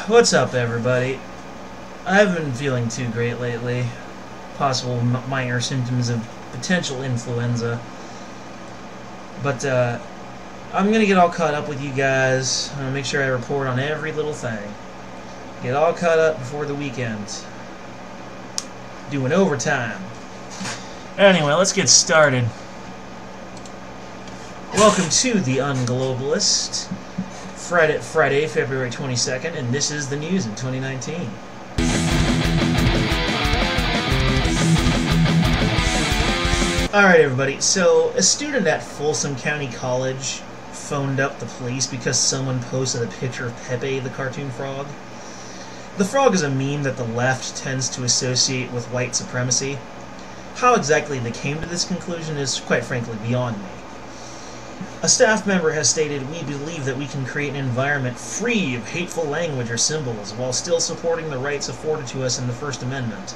What's up, everybody? I haven't been feeling too great lately. Possible minor symptoms of potential influenza. But, I'm gonna get all caught up with you guys. I'm gonna make sure I report on every little thing. Get all caught up before the weekend. Doing overtime. Anyway, let's get started. Welcome to the Unglobalist. Friday, February 22nd, and this is the news in 2019. Alright, everybody, so a student at Folsom County College phoned up the police because someone posted a picture of Pepe the cartoon frog. The frog is a meme that the left tends to associate with white supremacy. How exactly they came to this conclusion is, quite frankly, beyond me. A staff member has stated, "We believe that we can create an environment free of hateful language or symbols while still supporting the rights afforded to us in the First Amendment."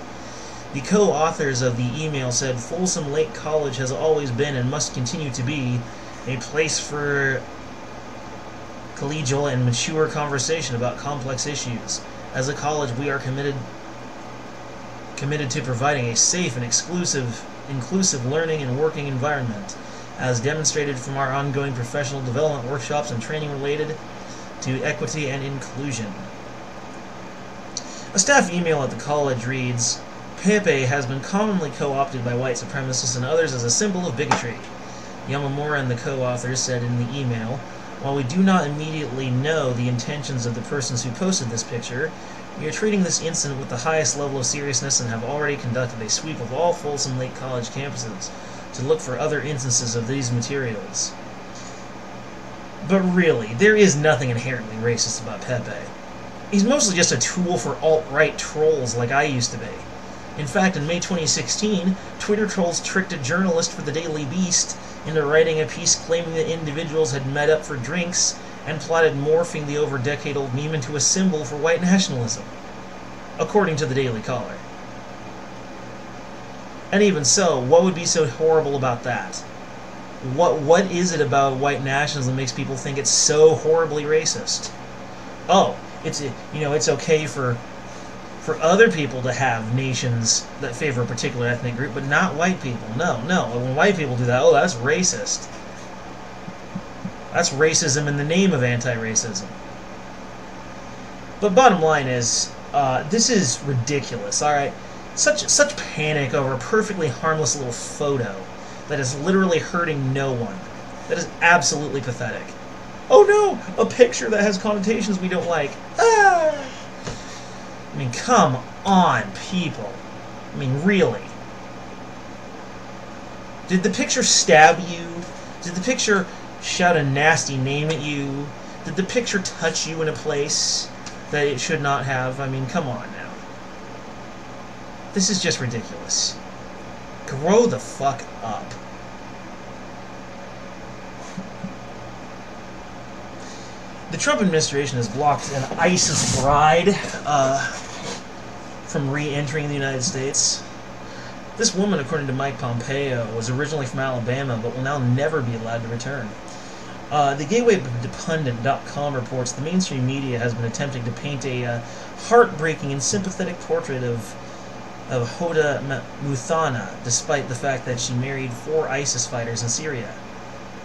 The co-authors of the email said, "Folsom Lake College has always been and must continue to be a place for collegial and mature conversation about complex issues. As a college, we are committed to providing a safe and inclusive learning and working environment, as demonstrated from our ongoing professional development workshops and training related to equity and inclusion." A staff email at the college reads, "Pepe has been commonly co-opted by white supremacists and others as a symbol of bigotry." Yamamura and the co-authors said in the email, "While we do not immediately know the intentions of the persons who posted this picture, we are treating this incident with the highest level of seriousness and have already conducted a sweep of all Folsom Lake College campuses to look for other instances of these materials." But really, there is nothing inherently racist about Pepe. He's mostly just a tool for alt-right trolls like I used to be. In fact, in May 2016, Twitter trolls tricked a journalist for the Daily Beast into writing a piece claiming that individuals had met up for drinks and plotted morphing the over-decade-old meme into a symbol for white nationalism, according to the Daily Caller. And even so, what would be so horrible about that? What is it about white nationalism that makes people think it's so horribly racist? Oh, it's okay for other people to have nations that favor a particular ethnic group, but not white people. No. When white people do that, oh, that's racist. That's racism in the name of anti-racism. But bottom line is, this is ridiculous, alright? Such panic over a perfectly harmless little photo that is literally hurting no one. That is absolutely pathetic. Oh no! A picture that has connotations we don't like. Ah! I mean, come on, people. I mean, really. Did the picture stab you? Did the picture shout a nasty name at you? Did the picture touch you in a place that it should not have? I mean, come on now. This is just ridiculous. Grow the fuck up. The Trump administration has blocked an ISIS bride from re-entering the United States. This woman, according to Mike Pompeo, was originally from Alabama, but will now never be allowed to return. The GayWayPundit.com reports the mainstream media has been attempting to paint a heartbreaking and sympathetic portrait of Hoda Muthana, despite the fact that she married 4 ISIS fighters in Syria.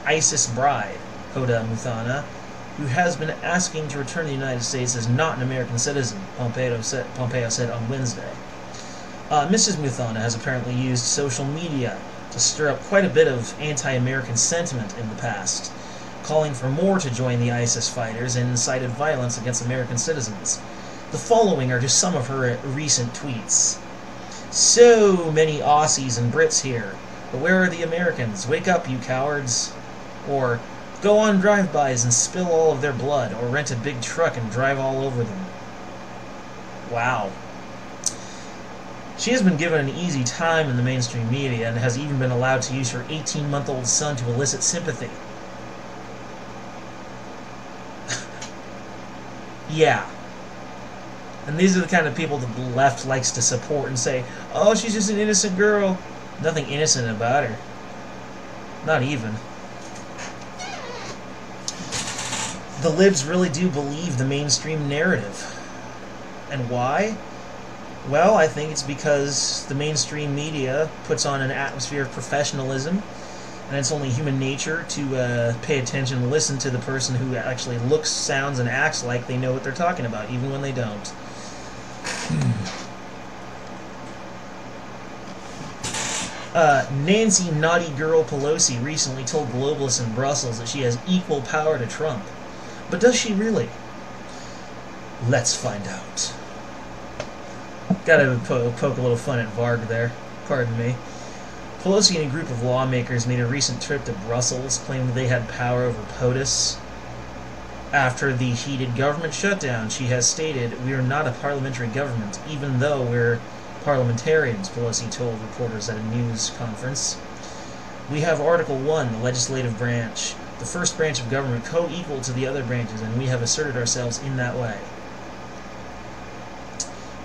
ISIS bride, Hoda Muthana, who has been asking to return to the United States, is not an American citizen, Pompeo said on Wednesday. Mrs. Muthana has apparently used social media to stir up quite a bit of anti-American sentiment in the past, calling for more to join the ISIS fighters and incited violence against American citizens. The following are just some of her recent tweets. "So many Aussies and Brits here, but where are the Americans? Wake up, you cowards." Or, "Go on drive-bys and spill all of their blood, or rent a big truck and drive all over them." Wow. She has been given an easy time in the mainstream media and has even been allowed to use her 18-month-old son to elicit sympathy. Yeah. And these are the kind of people that the left likes to support and say, "Oh, she's just an innocent girl." Nothing innocent about her. Not even. The libs really do believe the mainstream narrative. And why? Well, I think it's because the mainstream media puts on an atmosphere of professionalism, and it's only human nature to pay attention and listen to the person who actually looks, sounds, and acts like they know what they're talking about, even when they don't. Nanci Naughty Girl Pelosi recently told globalists in Brussels that she has equal power to Trump. But does she really? Let's find out. Gotta poke a little fun at Varg there. Pardon me. Pelosi and a group of lawmakers made a recent trip to Brussels, claiming they had power over POTUS. After the heated government shutdown, she has stated, "We are not a parliamentary government, even though we're parliamentarians," Pelosi told reporters at a news conference. "We have Article 1, the legislative branch, the first branch of government co-equal to the other branches, and we have asserted ourselves in that way."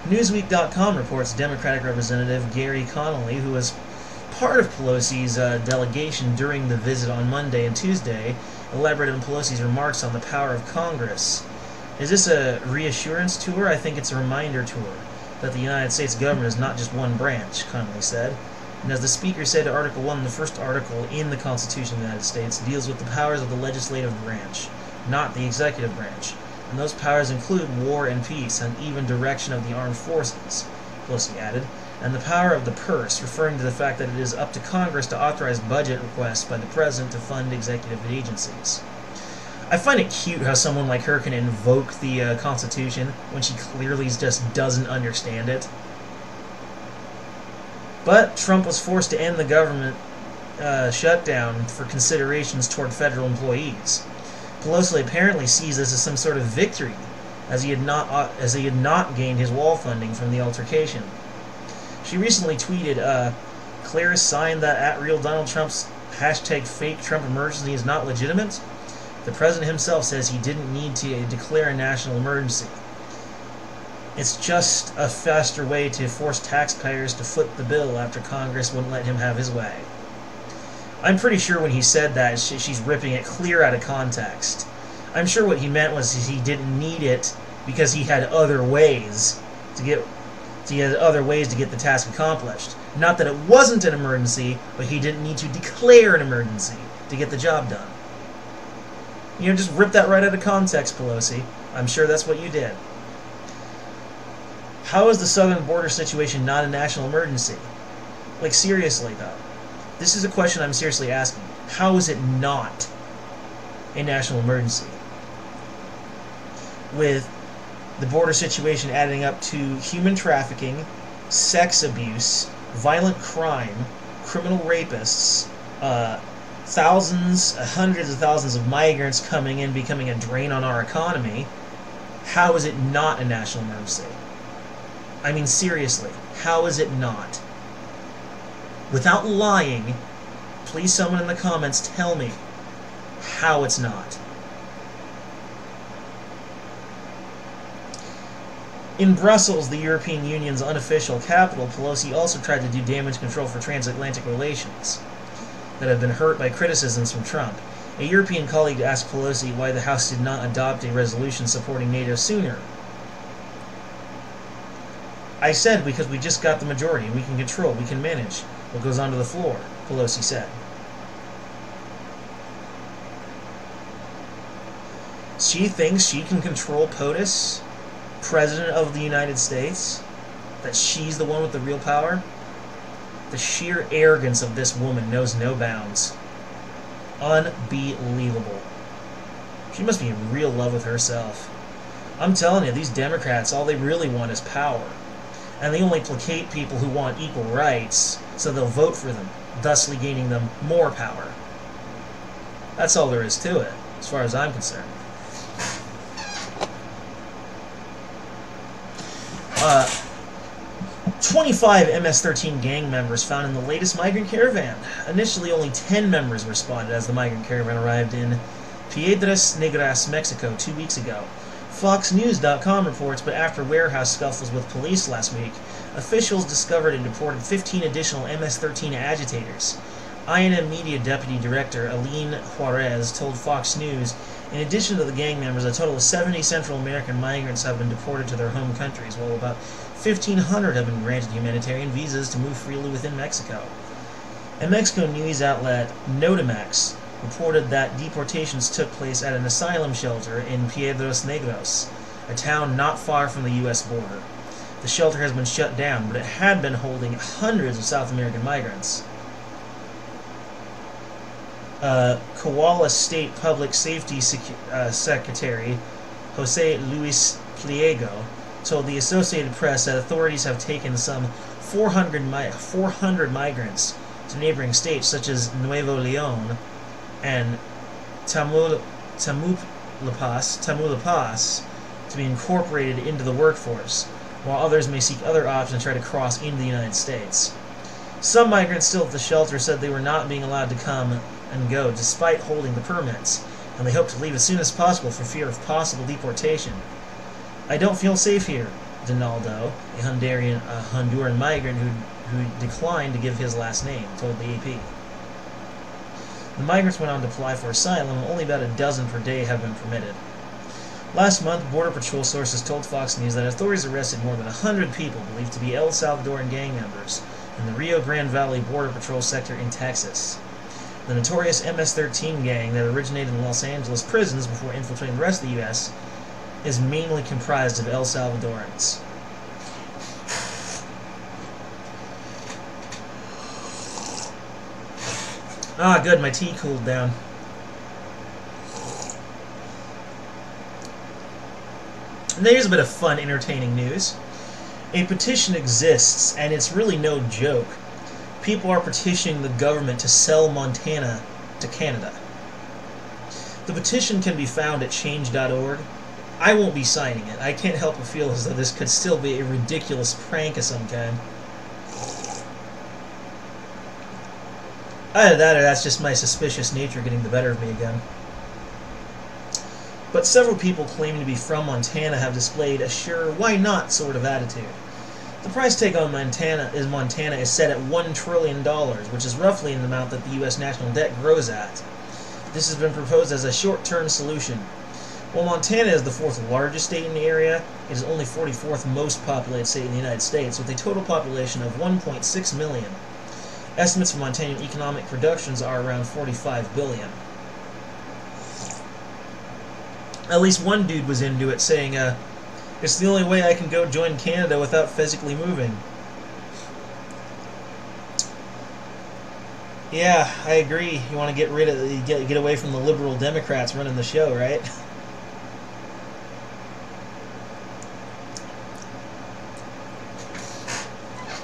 Newsweek.com reports Democratic Representative Gary Connolly, who was part of Pelosi's delegation during the visit on Monday and Tuesday, elaborated on Pelosi's remarks on the power of Congress. "Is this a reassurance tour? I think it's a reminder tour that the United States government is not just one branch," Connolly said. And as the Speaker said, Article 1, the first article in the Constitution of the United States, deals with the powers of the legislative branch, not the executive branch. And those powers include war and peace, and even direction of the armed forces, Pelosi added, and the power of the purse, referring to the fact that it is up to Congress to authorize budget requests by the President to fund executive agencies. I find it cute how someone like her can invoke the Constitution when she clearly just doesn't understand it. But Trump was forced to end the government shutdown for considerations toward federal employees. Pelosi apparently sees this as some sort of victory, as he had not gained his wall funding from the altercation. She recently tweeted, "Clearest sign that @real Donald Trump's #fake Trump emergency is not legitimate. The president himself says he didn't need to declare a national emergency. It's just a faster way to force taxpayers to foot the bill after Congress wouldn't let him have his way." I'm pretty sure when he said that, she's ripping it clear out of context. I'm sure what he meant was he didn't need it because he had other ways to get the task accomplished. Not that it wasn't an emergency, but he didn't need to declare an emergency to get the job done. You know, just rip that right out of context, Pelosi. I'm sure that's what you did. How is the southern border situation not a national emergency? Like, seriously, though. This is a question I'm seriously asking. How is it not a national emergency? With the border situation adding up to human trafficking, sex abuse, violent crime, criminal rapists, hundreds of thousands of migrants coming in, becoming a drain on our economy, how is it not a national emergency? I mean, seriously, how is it not? Without lying, please someone in the comments tell me how it's not. In Brussels, the European Union's unofficial capital, Pelosi also tried to do damage control for transatlantic relations that have been hurt by criticisms from Trump. A European colleague asked Pelosi why the House did not adopt a resolution supporting NATO sooner. "I said because we just got the majority, we can control, we can manage what goes onto the floor," Pelosi said. She thinks she can control POTUS, President of the United States, that she's the one with the real power. The sheer arrogance of this woman knows no bounds. Unbelievable. She must be in real love with herself. I'm telling you, these Democrats, all they really want is power. And they only placate people who want equal rights, so they'll vote for them, thusly gaining them more power. That's all there is to it, as far as I'm concerned. 25 MS-13 gang members found in the latest migrant caravan. Initially, only 10 members were spotted as the migrant caravan arrived in Piedras Negras, Mexico, 2 weeks ago. FoxNews.com reports, but after warehouse scuffles with police last week, officials discovered and deported 15 additional MS-13 agitators. INM Media Deputy Director Aline Juarez told Fox News In addition to the gang members, a total of 70 Central American migrants have been deported to their home countries, while about 1,500 have been granted humanitarian visas to move freely within Mexico. A Mexico news outlet, Notimex, reported that deportations took place at an asylum shelter in Piedras Negras, a town not far from the U.S. border. The shelter has been shut down, but it had been holding hundreds of South American migrants. Koala State Public Safety Secretary Jose Luis Pliego told the Associated Press that authorities have taken some 400 migrants to neighboring states such as Nuevo León and Tamaulipas to be incorporated into the workforce, while others may seek other options to try to cross into the United States. Some migrants still at the shelter said they were not being allowed to come and go despite holding the permits, and they hope to leave as soon as possible for fear of possible deportation. "I don't feel safe here," Donaldo, a Honduran migrant who declined to give his last name, told the AP. The migrants went on to apply for asylum, and only about a dozen per day have been permitted. Last month, Border Patrol sources told Fox News that authorities arrested more than 100 people believed to be El Salvadoran gang members in the Rio Grande Valley Border Patrol sector in Texas. The notorious MS-13 gang that originated in Los Angeles prisons before infiltrating the rest of the U.S. is mainly comprised of El Salvadorans. Ah, good, my tea cooled down. And here's a bit of fun, entertaining news. A petition exists, and it's really no joke. People are petitioning the government to sell Montana to Canada. The petition can be found at change.org. I won't be signing it. I can't help but feel as though this could still be a ridiculous prank of some kind. Either that or that's just my suspicious nature getting the better of me again. But several people claiming to be from Montana have displayed a sure why not sort of attitude. The price tag on Montana is set at $1 trillion, which is roughly the amount that the U.S. national debt grows at. This has been proposed as a short-term solution. While Montana is the fourth largest state in the area, it is only 44th most populated state in the United States, with a total population of 1.6 million. Estimates for Montana economic productions are around 45 billion. At least one dude was into it, saying, "It's the only way I can go join Canada without physically moving." Yeah, I agree. You want to get away from the liberal Democrats running the show, right?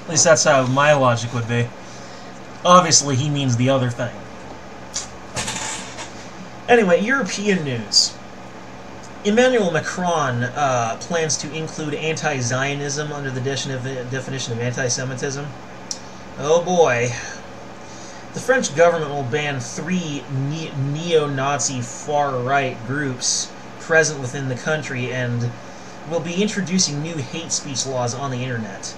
At least that's how my logic would be. Obviously, he means the other thing. Anyway, European news. Emanuel Macron plans to include anti-Zionism under the definition of anti-Semitism. Oh boy. The French government will ban 3 neo-Nazi far-right groups present within the country and will be introducing new hate speech laws on the internet.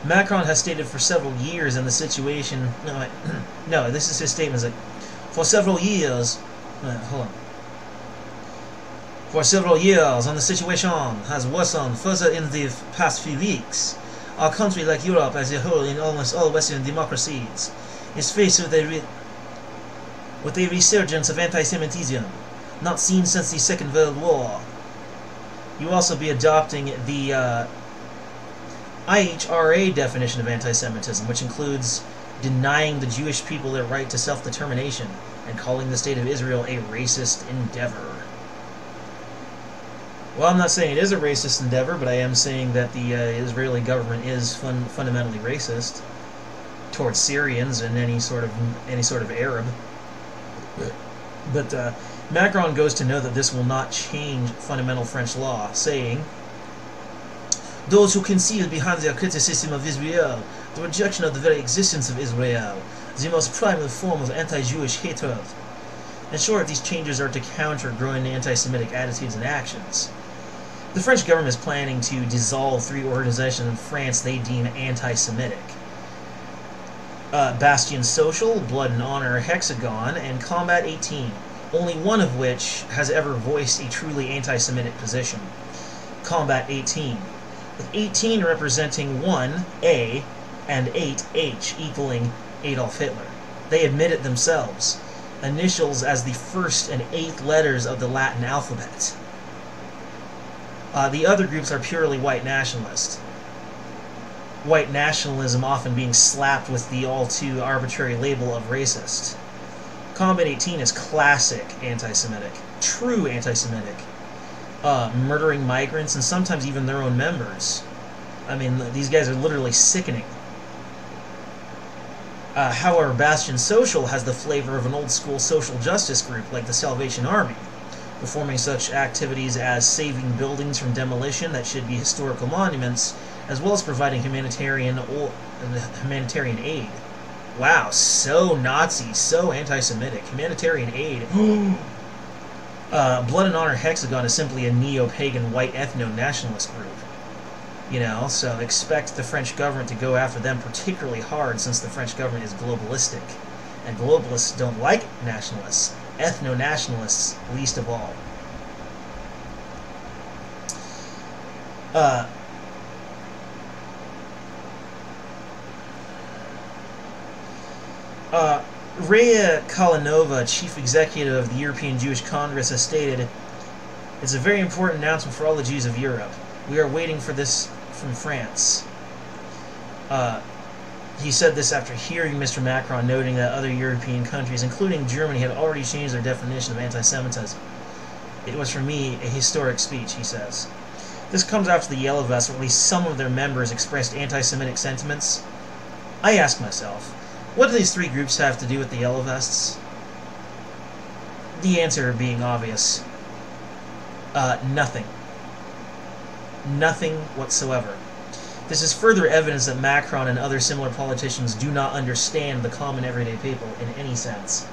Macron has stated for several years in the situation... No, this is his statement. Like, for several years... hold on. For several years, and the situation has worsened further in the past few weeks. Our country, like Europe as a whole in almost all Western democracies, is faced with a resurgence of anti-Semitism, not seen since the Second World War. You will also be adopting the IHRA definition of anti-Semitism, which includes denying the Jewish people their right to self-determination and calling the State of Israel a racist endeavor. Well, I'm not saying it is a racist endeavor, but I am saying that the Israeli government is fundamentally racist towards Syrians and any sort of Arab. But Macron goes to know that this will not change fundamental French law, saying, "Those who conceal behind their criticism of Israel the rejection of the very existence of Israel, the most primal form of anti-Jewish hatred. In short, these changes are to counter growing anti-Semitic attitudes and actions." The French government is planning to dissolve 3 organizations in France they deem anti-Semitic. Bastion Social, Blood and Honor Hexagon, and Combat 18, only one of which has ever voiced a truly anti-Semitic position. Combat 18, with 18 representing 1A and 8H equaling Adolf Hitler. They admit it themselves. Initials as the first and eighth letters of the Latin alphabet. The other groups are purely white nationalist. White nationalism often being slapped with the all-too arbitrary label of racist. Combat 18 is classic anti-Semitic, true anti-Semitic, murdering migrants and sometimes even their own members. I mean, these guys are literally sickening. However, Bastion Social has the flavor of an old-school social justice group like the Salvation Army, performing such activities as saving buildings from demolition that should be historical monuments, as well as providing humanitarian aid. Wow, so Nazi, so anti-Semitic. Humanitarian aid. Blood and Honor Hexagon is simply a neo-pagan white ethno-nationalist group. You know, so expect the French government to go after them particularly hard, since the French government is globalistic. And globalists don't like nationalists. Ethno-nationalists, least of all. Rhea Kalinova, chief executive of the European Jewish Congress, has stated, "It's a very important announcement for all the Jews of Europe. We are waiting for this from France." He said this after hearing Mr. Macron noting that other European countries, including Germany, had already changed their definition of anti-Semitism. "It was for me a historic speech," he says. This comes after the Yellow Vests, or at least some of their members, expressed anti-Semitic sentiments. I ask myself, what do these three groups have to do with the Yellow Vests? The answer being obvious. Nothing. Nothing whatsoever. This is further evidence that Macron and other similar politicians do not understand the common everyday people in any sense.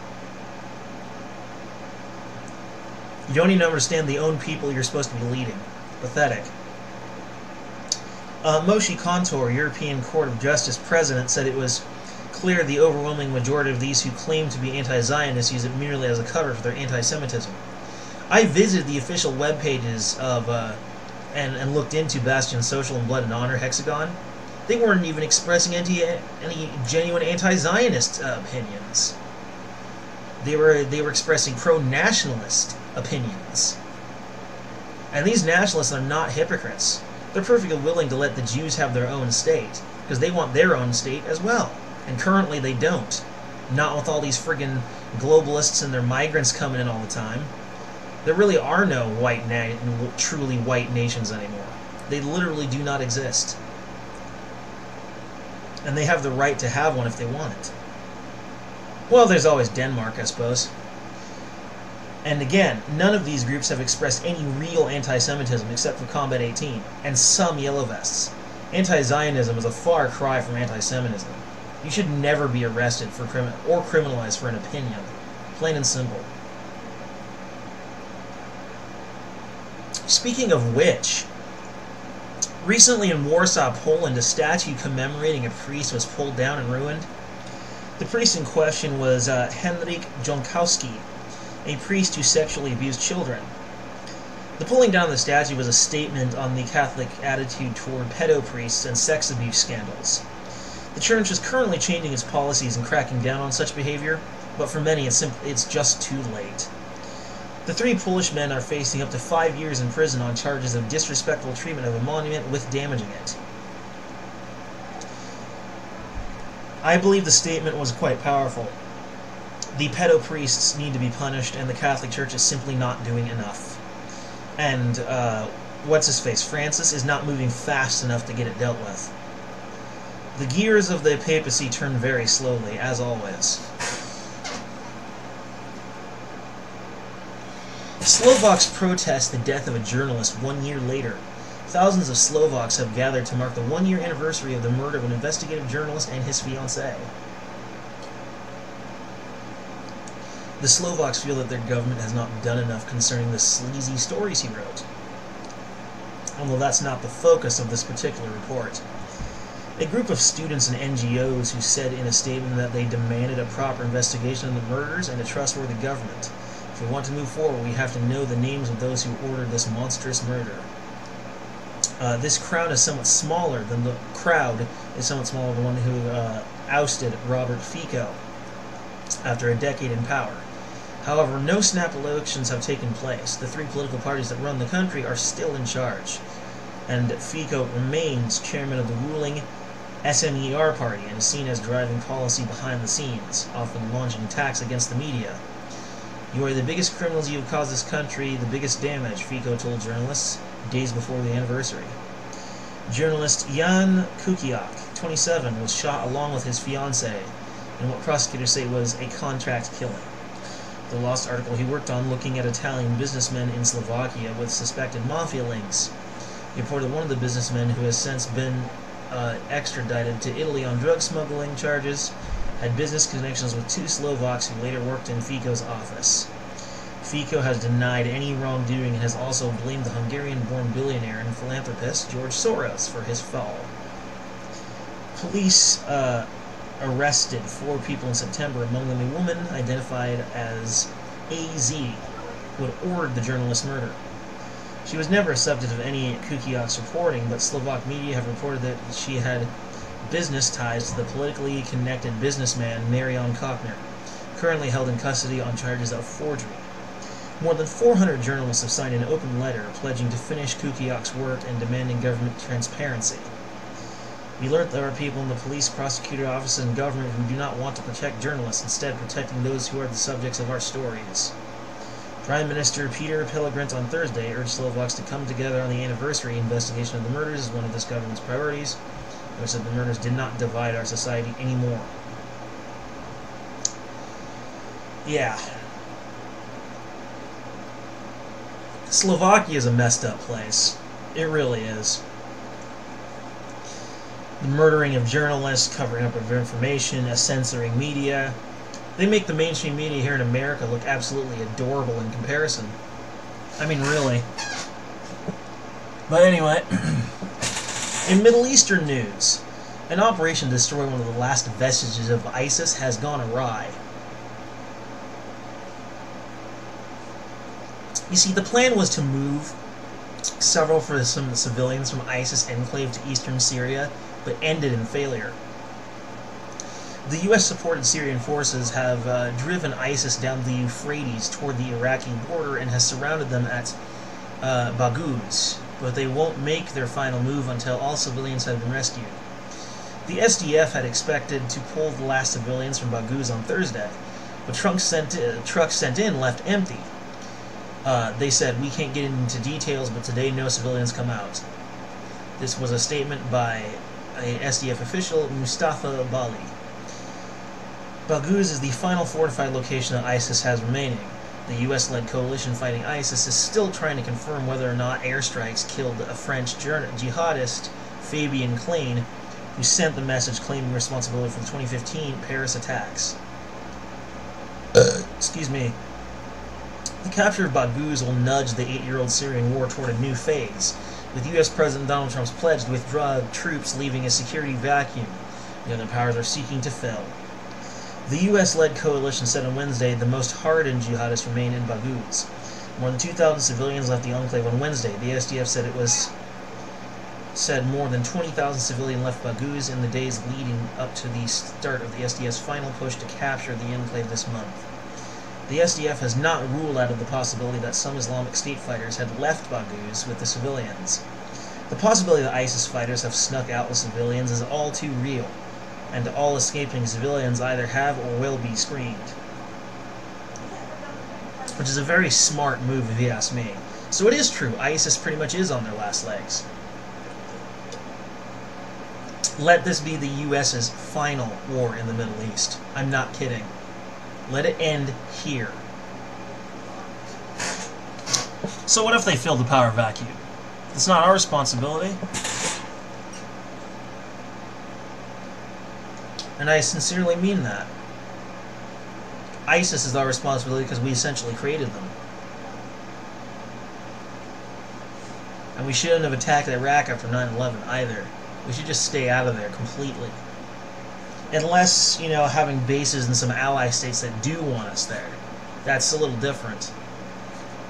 You don't even understand the own people you're supposed to be leading. Pathetic. Moshe Kantor, European Court of Justice President, said it was clear the overwhelming majority of these who claim to be anti-Zionists use it merely as a cover for their anti-Semitism. I visited the official web pages of and looked into Bastion Social and Blood and Honor Hexagon. They weren't even expressing any genuine anti-Zionist opinions. They were expressing pro-nationalist opinions. And these nationalists are not hypocrites. They're perfectly willing to let the Jews have their own state, because they want their own state as well. And currently they don't. Not with all these friggin' globalists and their migrants coming in all the time. There really are no truly white nations anymore. They literally do not exist. And they have the right to have one if they want it. Well, there's always Denmark, I suppose. And again, none of these groups have expressed any real anti-Semitism except for Combat 18 and some Yellow Vests. Anti-Zionism is a far cry from anti-Semitism. You should never be arrested for or criminalized for an opinion. Plain and simple. Speaking of which, recently in Warsaw, Poland, a statue commemorating a priest was pulled down and ruined. The priest in question was Henryk Jonkowski, a priest who sexually abused children. The pulling down of the statue was a statement on the Catholic attitude toward pedo-priests and sex abuse scandals. The church is currently changing its policies and cracking down on such behavior, but for many it's just too late. The three Polish men are facing up to 5 years in prison on charges of disrespectful treatment of a monument with damaging it. I believe the statement was quite powerful. The pedo-priests need to be punished, and the Catholic Church is simply not doing enough. And, what's-his-face, Francis, is not moving fast enough to get it dealt with. The gears of the papacy turn very slowly, as always. Slovaks protest the death of a journalist 1 year later. Thousands of Slovaks have gathered to mark the 1-year anniversary of the murder of an investigative journalist and his fiancée. The Slovaks feel that their government has not done enough concerning the sleazy stories he wrote. Although that's not the focus of this particular report. A group of students and NGOs who said in a statement that they demanded a proper investigation of the murders and a trustworthy government. we want to move forward, we have to know the names of those who ordered this monstrous murder. This crowd is somewhat smaller than the one who ousted Robert Fico after a decade in power. However, no snap elections have taken place. The three political parties that run the country are still in charge, and Fico remains chairman of the ruling SMER party and is seen as driving policy behind the scenes, often launching attacks against the media. "You are the biggest criminals you have caused this country the biggest damage," Fico told journalists days before the anniversary. Journalist Jan Kuciak, 27, was shot along with his fiancée in what prosecutors say was a contract killing. The lost article he worked on looking at Italian businessmen in Slovakia with suspected mafia links. He reported one of the businessmen, who has since been extradited to Italy on drug smuggling charges, had business connections with two Slovaks who later worked in Fico's office. Fico has denied any wrongdoing and has also blamed the Hungarian-born billionaire and philanthropist George Soros for his fall. Police arrested 4 people in September, among them a woman identified as AZ, who had ordered the journalist's murder. She was never a subject of any Kuciak's reporting, but Slovak media have reported that she had business ties to the politically connected businessman Marian Kochner, currently held in custody on charges of forgery. More than 400 journalists have signed an open letter pledging to finish Kuciak's work and demanding government transparency. "We learned there are people in the police, prosecutor offices, and government who do not want to protect journalists, instead protecting those who are the subjects of our stories." Prime Minister Peter Pellegrini on Thursday urged Slovaks to come together on the anniversary investigation of the murders as one of this government's priorities, which said the murders did not divide our society anymore. Yeah. Slovakia is a messed up place. It really is. The murdering of journalists, covering up of information, censoring media. They make the mainstream media here in America look absolutely adorable in comparison. I mean, really. But anyway, in Middle Eastern news, an operation to destroy one of the last vestiges of ISIS has gone awry. You see, the plan was to move some of the civilians from ISIS enclave to eastern Syria, but ended in failure. The U.S.-supported Syrian forces have driven ISIS down the Euphrates toward the Iraqi border and has surrounded them at Baghouz, but they won't make their final move until all civilians have been rescued. The SDF had expected to pull the last civilians from Baghouz on Thursday, but trucks sent in left empty. They said, "We can't get into details, but today no civilians come out." This was a statement by a SDF official, Mustafa Bali. Baghouz is the final fortified location that ISIS has remaining. The U.S.-led coalition fighting ISIS is still trying to confirm whether or not airstrikes killed a French jihadist, Fabien Klein, who sent the message claiming responsibility for the 2015 Paris attacks. Excuse me. The capture of Baghouz will nudge the 8-year-old Syrian war toward a new phase, with U.S. President Donald Trump's pledge to withdraw troops, leaving a security vacuum the other powers are seeking to fill. The U.S.-led coalition said on Wednesday the most hardened jihadists remain in Baghouz. More than 2,000 civilians left the enclave on Wednesday. The SDF said more than 20,000 civilians left Baghouz in the days leading up to the start of the SDF's final push to capture the enclave this month. The SDF has not ruled out of the possibility that some Islamic State fighters had left Baghouz with the civilians. The possibility that ISIS fighters have snuck out with civilians is all too real, and all escaping civilians either have or will be screened. Which is a very smart move if you ask me. So it is true, ISIS pretty much is on their last legs. Let this be the U.S.'s final war in the Middle East. I'm not kidding. Let it end here. So what if they fill the power vacuum? It's not our responsibility. And I sincerely mean that. ISIS is our responsibility because we essentially created them. And we shouldn't have attacked Iraq after 9/11 either. We should just stay out of there completely. Unless, having bases in some ally states that do want us there. That's a little different.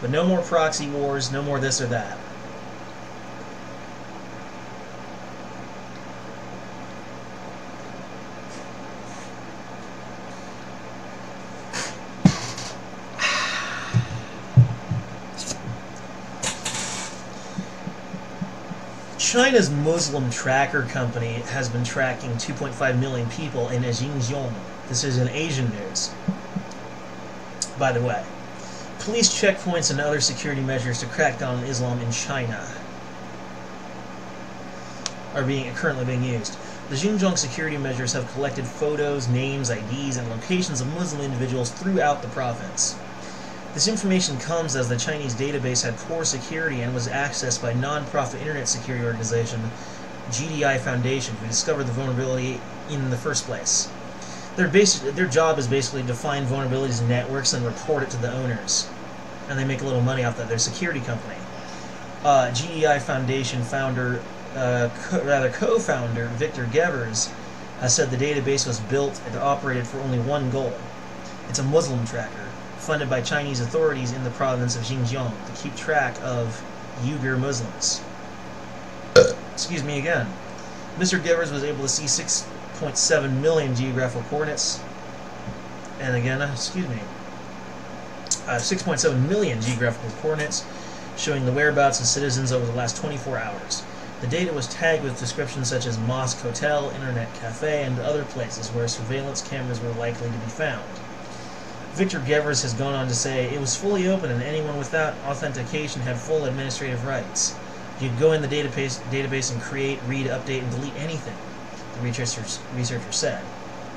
But no more proxy wars, no more this or that. China's Muslim tracker company has been tracking 2.5 million people in Xinjiang. This is in Asian news, by the way. Police checkpoints and other security measures to crack down on Islam in China are currently being used. The Xinjiang security measures have collected photos, names, IDs, and locations of Muslim individuals throughout the province. This information comes as the Chinese database had poor security and was accessed by non-profit internet security organization GDI Foundation, who discovered the vulnerability in the first place. Their job is basically to find vulnerabilities in networks and report it to the owners, and they make a little money off that. Their security company. GDI Foundation co-founder Victor Gevers has said the database was built and operated for only one goal. It's a Muslim tracker, funded by Chinese authorities in the province of Xinjiang to keep track of Uyghur Muslims. Excuse me again. Mr. Gevers was able to see 6.7 million geographical coordinates, and again, 6.7 million geographical coordinates showing the whereabouts of citizens over the last 24 hours. The data was tagged with descriptions such as mosque, hotel, internet cafe, and other places where surveillance cameras were likely to be found. Victor Gevers has gone on to say, it was fully open and anyone without authentication had full administrative rights. You could go in the database and create, read, update, and delete anything, the researcher said.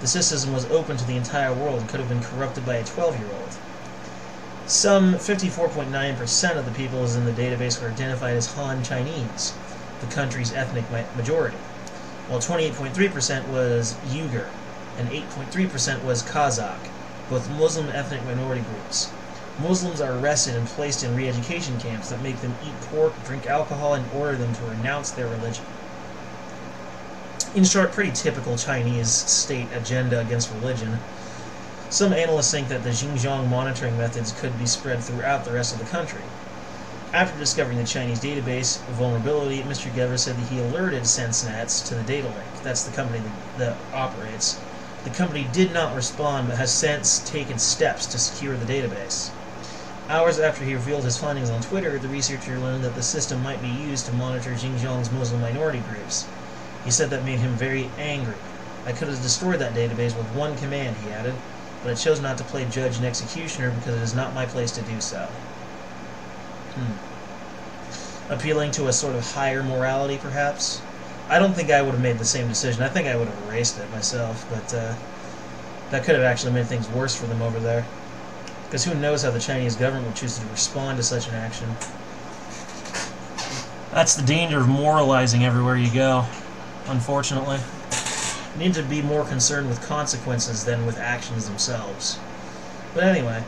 The system was open to the entire world and could have been corrupted by a 12-year-old. Some 54.9% of the people in the database were identified as Han Chinese, the country's ethnic majority, while 28.3% was Uyghur and 8.3% was Kazakh, both Muslim ethnic minority groups. Muslims are arrested and placed in re-education camps that make them eat pork, drink alcohol, and order them to renounce their religion. In short, pretty typical Chinese state agenda against religion. Some analysts think that the Xinjiang monitoring methods could be spread throughout the rest of the country. After discovering the Chinese database vulnerability, Mr. Gevers said that he alerted SenseNets to the data link. That's the company that operates. The company did not respond, but has since taken steps to secure the database. Hours after he revealed his findings on Twitter, the researcher learned that the system might be used to monitor Xinjiang's Muslim minority groups. He said that made him very angry. I could have destroyed that database with one command, he added, but I chose not to play judge and executioner because it is not my place to do so. Appealing to a sort of higher morality, perhaps? I don't think I would have made the same decision. I think I would have erased it myself, but that could have actually made things worse for them over there. Because who knows how the Chinese government will choose to respond to such an action. That's the danger of moralizing everywhere you go, unfortunately. You need to be more concerned with consequences than with actions themselves. But anyway,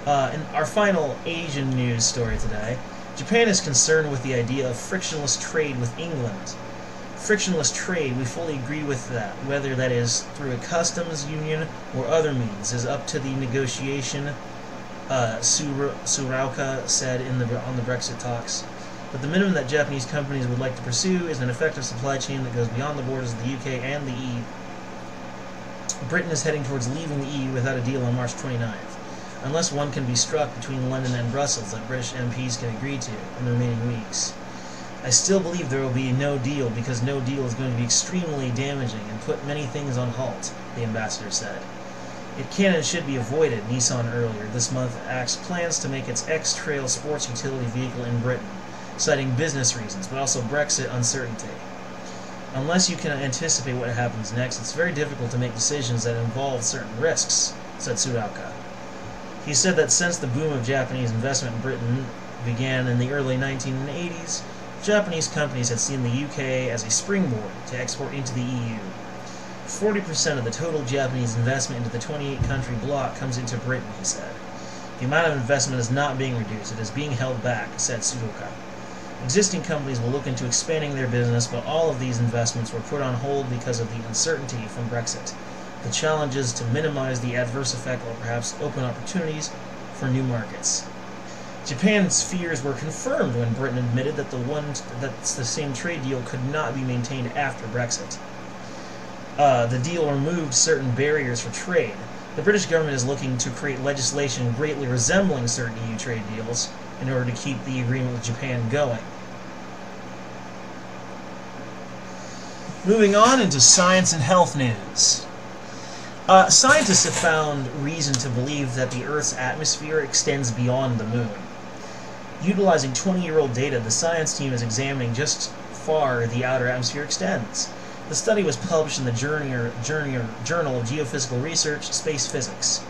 in our final Asian news story today, Japan is concerned with the idea of frictionless trade with England. Frictionless trade, we fully agree with that. Whether that is through a customs union or other means is up to the negotiation, Tsuruoka said on the Brexit talks. But the minimum that Japanese companies would like to pursue is an effective supply chain that goes beyond the borders of the UK and the EU. Britain is heading towards leaving the EU without a deal on March 29th, unless one can be struck between London and Brussels that British MPs can agree to in the remaining weeks. I still believe there will be no deal because no deal is going to be extremely damaging and put many things on halt, the ambassador said. It can and should be avoided, Nissan earlier this month axed plans to make its X-Trail sports utility vehicle in Britain, citing business reasons, but also Brexit uncertainty. Unless you can anticipate what happens next, it's very difficult to make decisions that involve certain risks, said Tsuruoka. He said that since the boom of Japanese investment in Britain began in the early 1980s, Japanese companies had seen the UK as a springboard to export into the EU. 40% of the total Japanese investment into the 28-country bloc comes into Britain, he said. The amount of investment is not being reduced, it is being held back, said Tsuruoka. Existing companies will look into expanding their business, but all of these investments were put on hold because of the uncertainty from Brexit. The challenge is to minimize the adverse effect or perhaps open opportunities for new markets. Japan's fears were confirmed when Britain admitted that the same trade deal could not be maintained after Brexit. The deal removed certain barriers for trade. The British government is looking to create legislation greatly resembling certain EU trade deals in order to keep the agreement with Japan going. Moving on into science and health news. Scientists have found reason to believe that the Earth's atmosphere extends beyond the Moon. Utilizing 20-year-old data, the science team is examining just how far the outer atmosphere extends. The study was published in the Journal of Geophysical Research, Space Physics.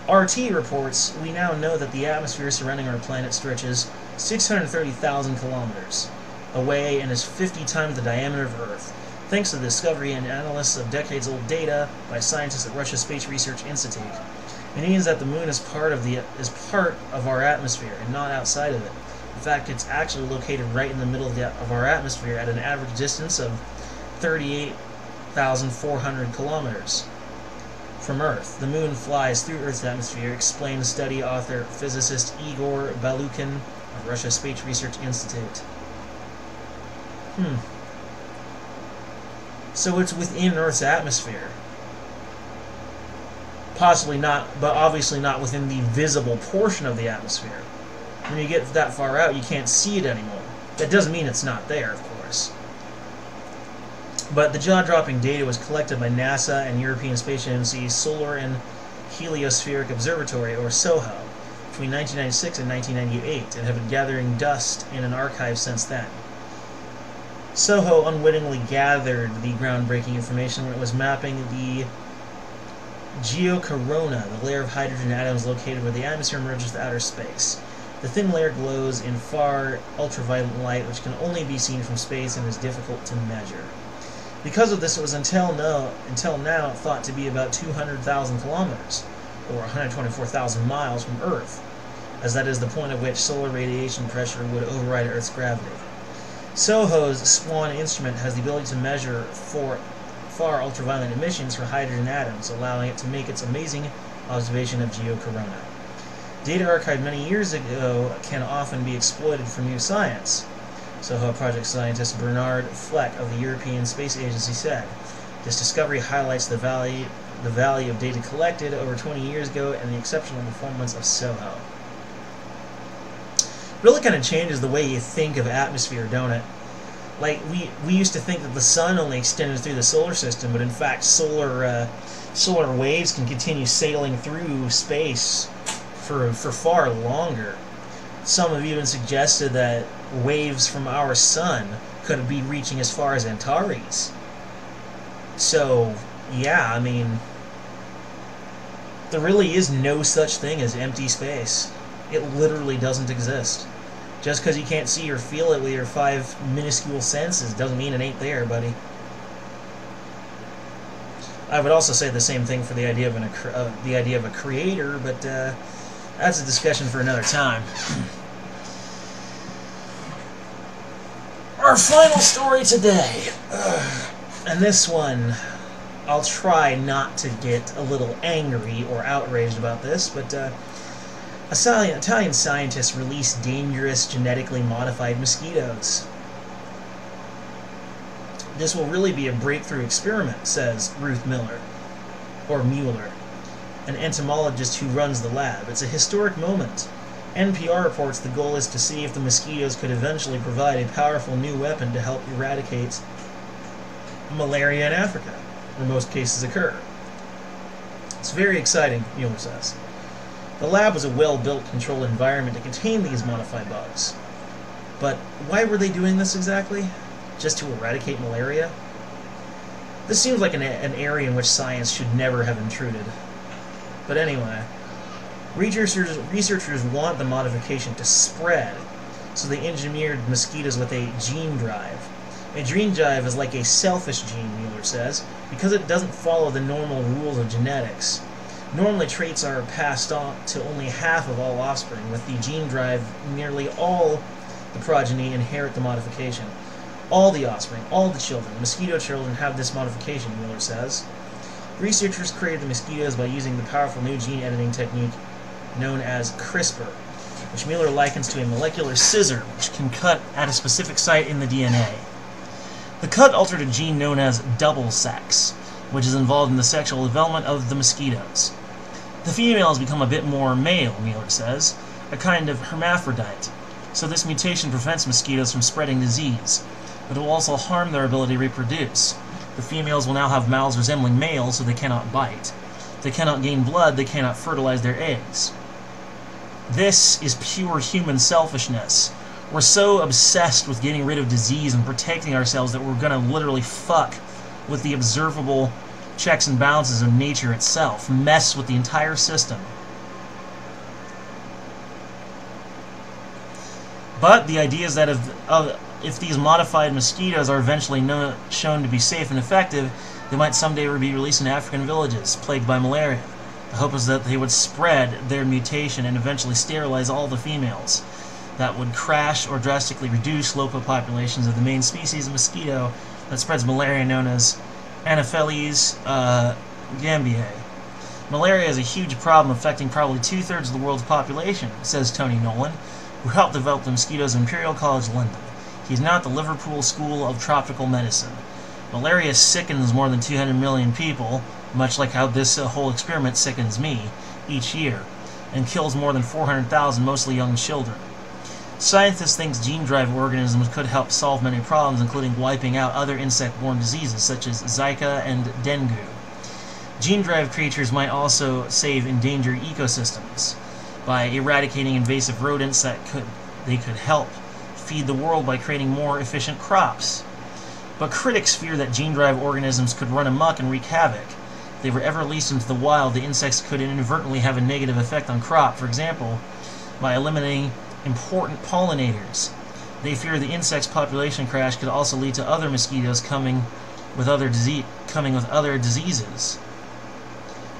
RT reports, we now know that the atmosphere surrounding our planet stretches 630,000 kilometers away and is 50 times the diameter of Earth, thanks to the discovery and analysis of decades-old data by scientists at Russia's Space Research Institute. It means that the Moon is part of our atmosphere and not outside of it. In fact, it's actually located right in the middle of our atmosphere at an average distance of 38,400 kilometers from Earth. The Moon flies through Earth's atmosphere, explained study author physicist Igor Balukin of Russia's Space Research Institute. So it's within Earth's atmosphere. Possibly not, but obviously not within the visible portion of the atmosphere. When you get that far out, you can't see it anymore. That doesn't mean it's not there, of course. But the jaw-dropping data was collected by NASA and European Space Agency's Solar and Heliospheric Observatory, or SOHO, between 1996 and 1998, and have been gathering dust in an archive since then. SOHO unwittingly gathered the groundbreaking information when it was mapping the geocorona, the layer of hydrogen atoms located where the atmosphere merges with outer space. The thin layer glows in far ultraviolet light, which can only be seen from space and is difficult to measure. Because of this, it was until now thought to be about 200,000 kilometers, or 124,000 miles from Earth, as that is the point at which solar radiation pressure would override Earth's gravity. SOHO's SWAN instrument has the ability to measure far ultraviolet emissions for hydrogen atoms, allowing it to make its amazing observation of geocorona. Data archived many years ago can often be exploited for new science. SOHO project scientist Bernard Fleck of the European Space Agency said, "This discovery highlights the value of data collected over 20 years ago and the exceptional performance of SOHO." Really kind of changes the way you think of atmosphere, don't it? Like, we used to think that the sun only extended through the solar system, but in fact solar waves can continue sailing through space for far longer. Some have even suggested that waves from our sun could be reaching as far as Antares. So, yeah, I mean, there really is no such thing as empty space. It literally doesn't exist. Just because you can't see or feel it with your 5 minuscule senses doesn't mean it ain't there, buddy. I would also say the same thing for the idea of a creator, but that's a discussion for another time. Our final story today, and this one, I'll try not to get a little angry or outraged about this, but Italian scientists released dangerous genetically modified mosquitoes. This will really be a breakthrough experiment, says Ruth Mueller, an entomologist who runs the lab. It's a historic moment. NPR reports the goal is to see if the mosquitoes could eventually provide a powerful new weapon to help eradicate malaria in Africa, where most cases occur. It's very exciting, Mueller says. The lab was a well-built, controlled environment to contain these modified bugs. But why were they doing this exactly? Just to eradicate malaria? This seems like an area in which science should never have intruded. But anyway, researchers want the modification to spread, so they engineered mosquitoes with a gene drive. A gene drive is like a selfish gene, Mueller says, because it doesn't follow the normal rules of genetics. Normally, traits are passed on to only half of all offspring. With the gene drive, nearly all the progeny inherit the modification. All the offspring, all the children, mosquito children, have this modification, Mueller says. Researchers created the mosquitoes by using the powerful new gene editing technique known as CRISPR, which Mueller likens to a molecular scissor which can cut at a specific site in the DNA. The cut altered a gene known as double sex, which is involved in the sexual development of the mosquitoes. The females become a bit more male, Mueller says, a kind of hermaphrodite, so this mutation prevents mosquitoes from spreading disease, but it will also harm their ability to reproduce. The females will now have mouths resembling males, so they cannot bite. They cannot gain blood, they cannot fertilize their eggs. This is pure human selfishness. We're so obsessed with getting rid of disease and protecting ourselves that we're going to literally fuck with the observable checks and balances of nature itself, mess with the entire system. But the idea is that if these modified mosquitoes are eventually shown to be safe and effective, they might someday be released in African villages plagued by malaria. The hope is that they would spread their mutation and eventually sterilize all the females. That would crash or drastically reduce local populations of the main species of mosquito that spreads malaria, known as Anopheles gambiae. Malaria is a huge problem affecting probably 2/3 of the world's population, says Tony Nolan, who helped develop the mosquitoes at Imperial College London. He's now at the Liverpool School of Tropical Medicine. Malaria sickens more than 200 million people, much like how this whole experiment sickens me, each year, and kills more than 400,000, mostly young children. Scientists think gene-drive organisms could help solve many problems, including wiping out other insect-borne diseases such as Zika and dengue. Gene-drive creatures might also save endangered ecosystems by eradicating invasive rodents they could help feed the world by creating more efficient crops. But critics fear that gene-drive organisms could run amok and wreak havoc. If they were ever released into the wild, the insects could inadvertently have a negative effect on crop, for example, by eliminating important pollinators. They fear the insect's population crash could also lead to other mosquitoes coming with other diseases.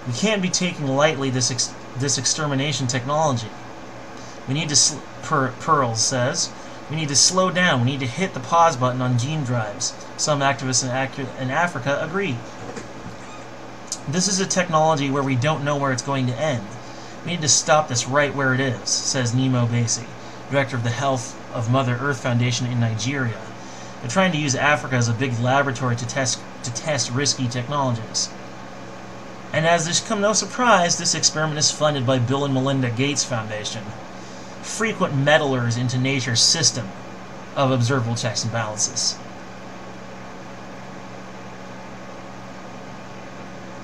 We can't be taking lightly this extermination technology. We need to, Pearls says, we need to slow down. We need to hit the pause button on gene drives. Some activists in Africa agree. This is a technology where we don't know where it's going to end. We need to stop this right where it is, says Nemo Basi, director of the Health of Mother Earth Foundation in Nigeria. They're trying to use Africa as a big laboratory to test risky technologies. And as there's come no surprise, this experiment is funded by Bill and Melinda Gates Foundation, frequent meddlers into nature's system of observable checks and balances.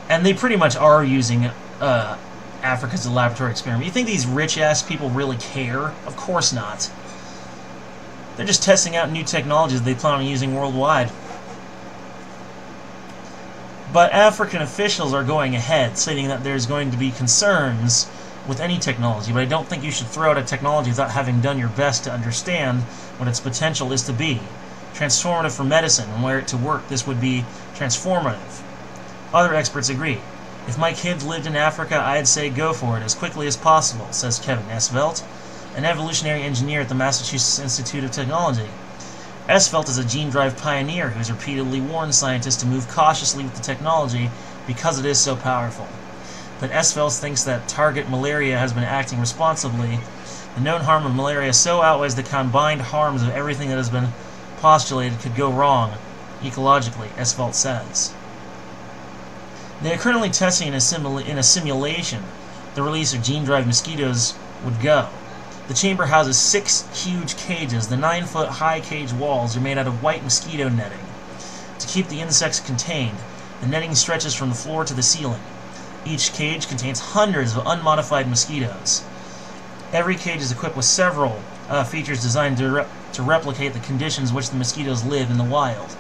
And they pretty much are using Africa as a laboratory experiment. You think these rich-ass people really care? Of course not. They're just testing out new technologies they plan on using worldwide. But African officials are going ahead, stating that there's going to be concerns with any technology, but I don't think you should throw out a technology without having done your best to understand what its potential is to be. Transformative for medicine, and where it to work, this would be transformative. Other experts agree. If my kids lived in Africa, I'd say go for it as quickly as possible, says Kevin Esvelt, an evolutionary engineer at the Massachusetts Institute of Technology. Esvelt is a gene drive pioneer who has repeatedly warned scientists to move cautiously with the technology because it is so powerful. But Esvelt thinks that target malaria has been acting responsibly. The known harm of malaria so outweighs the combined harms of everything that has been postulated could go wrong ecologically, Esvelt says. They are currently testing in a simulation the release of gene-drive mosquitoes would go. The chamber houses 6 huge cages. The 9-foot high cage walls are made out of white mosquito netting. To keep the insects contained, the netting stretches from the floor to the ceiling. Each cage contains hundreds of unmodified mosquitoes. Every cage is equipped with several features designed to replicate the conditions in which the mosquitoes live in the wild.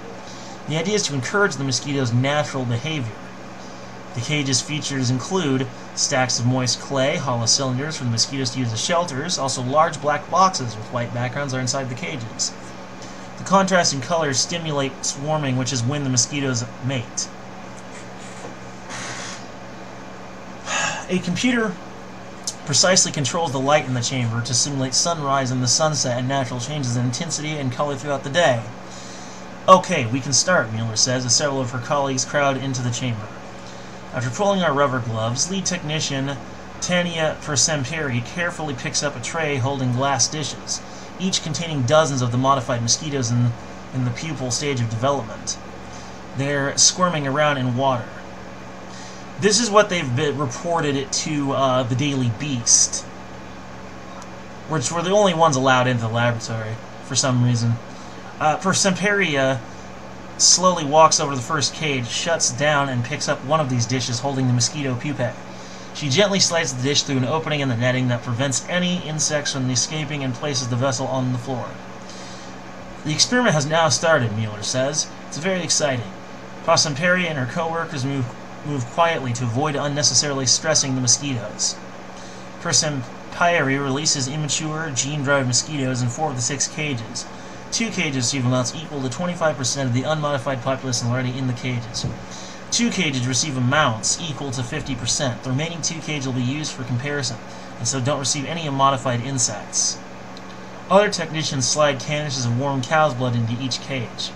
The idea is to encourage the mosquitoes' natural behavior. The cage's features include stacks of moist clay, hollow cylinders for the mosquitoes to use as shelters. Also, large black boxes with white backgrounds are inside the cages. The contrasting colors stimulate swarming, which is when the mosquitoes mate. A computer precisely controls the light in the chamber to simulate sunrise and the sunset and natural changes in intensity and color throughout the day. Okay, we can start, Mueller says, as several of her colleagues crowd into the chamber. After pulling our rubber gloves, lead technician Tania Persemperi carefully picks up a tray holding glass dishes, each containing dozens of the modified mosquitoes in the pupal stage of development. They're squirming around in water. This is what they've reported it to the Daily Beast, which were the only ones allowed into the laboratory for some reason. Persemperi slowly walks over to the first cage, shuts down, and picks up one of these dishes holding the mosquito pupae. She gently slides the dish through an opening in the netting that prevents any insects from escaping and places the vessel on the floor. The experiment has now started, Mueller says. It's very exciting. Persemperi and her co-workers move quietly to avoid unnecessarily stressing the mosquitoes. Persemperi releases immature, gene-driven mosquitoes in 4 of the 6 cages. 2 cages receive amounts equal to 25% of the unmodified population already in the cages. 2 cages receive amounts equal to 50%. The remaining 2 cages will be used for comparison, and so don't receive any unmodified insects. Other technicians slide canisters of warm cow's blood into each cage.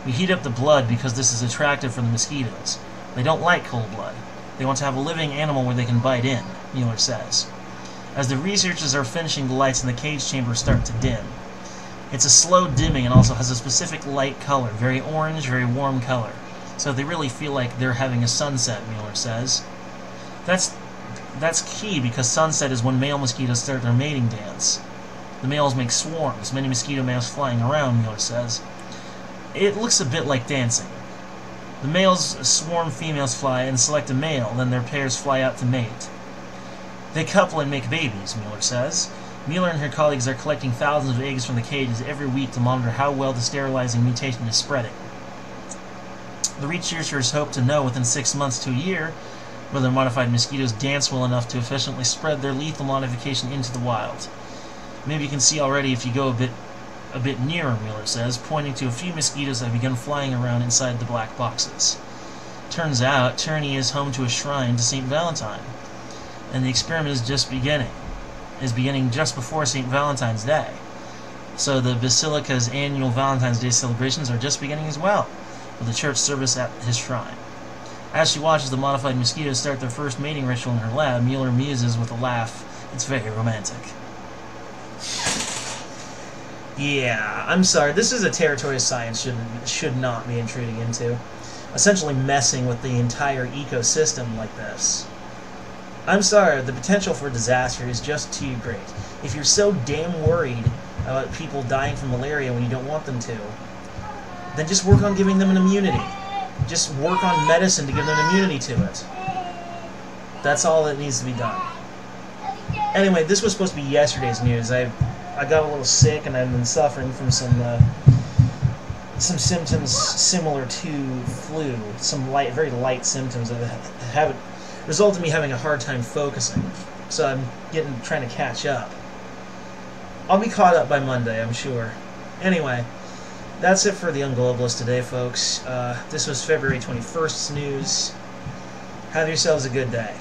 We heat up the blood because this is attractive for the mosquitoes. They don't like cold blood. They want to have a living animal where they can bite in, Mueller says. As the researchers are finishing, the lights in the cage chamber start to dim. It's a slow dimming and also has a specific light color, very orange, very warm color. So they really feel like they're having a sunset, Mueller says. That's key because sunset is when male mosquitoes start their mating dance. The males make swarms, many mosquito males flying around, Mueller says. It looks a bit like dancing. The males swarm females fly and select a male, then their pairs fly out to mate. They couple and make babies, Mueller says. Mueller and her colleagues are collecting thousands of eggs from the cages every week to monitor how well the sterilizing mutation is spreading. The researchers hope to know within 6 months to a year whether modified mosquitoes dance well enough to efficiently spread their lethal modification into the wild. Maybe you can see already if you go a bit nearer, Mueller says, pointing to a few mosquitoes that have begun flying around inside the black boxes. Turns out, Turney is home to a shrine to St. Valentine, and the experiment is just beginning. Is beginning just before St. Valentine's Day. So the Basilica's annual Valentine's Day celebrations are just beginning as well, with a church service at his shrine. As she watches the modified mosquitoes start their first mating ritual in her lab, Mueller muses with a laugh. It's very romantic. Yeah, I'm sorry. This is a territory science should not be intruding into. Essentially messing with the entire ecosystem like this. I'm sorry, the potential for disaster is just too great. If you're so damn worried about people dying from malaria when you don't want them to, then just work on giving them an immunity. Just work on medicine to give them immunity to it. That's all that needs to be done. Anyway, this was supposed to be yesterday's news. I got a little sick and I've been suffering from some symptoms similar to flu. Some very light symptoms that haven't resulted in me having a hard time focusing. So I'm trying to catch up. I'll be caught up by Monday, I'm sure. Anyway, that's it for the Unglobalist today, folks. This was February 21st's news. Have yourselves a good day.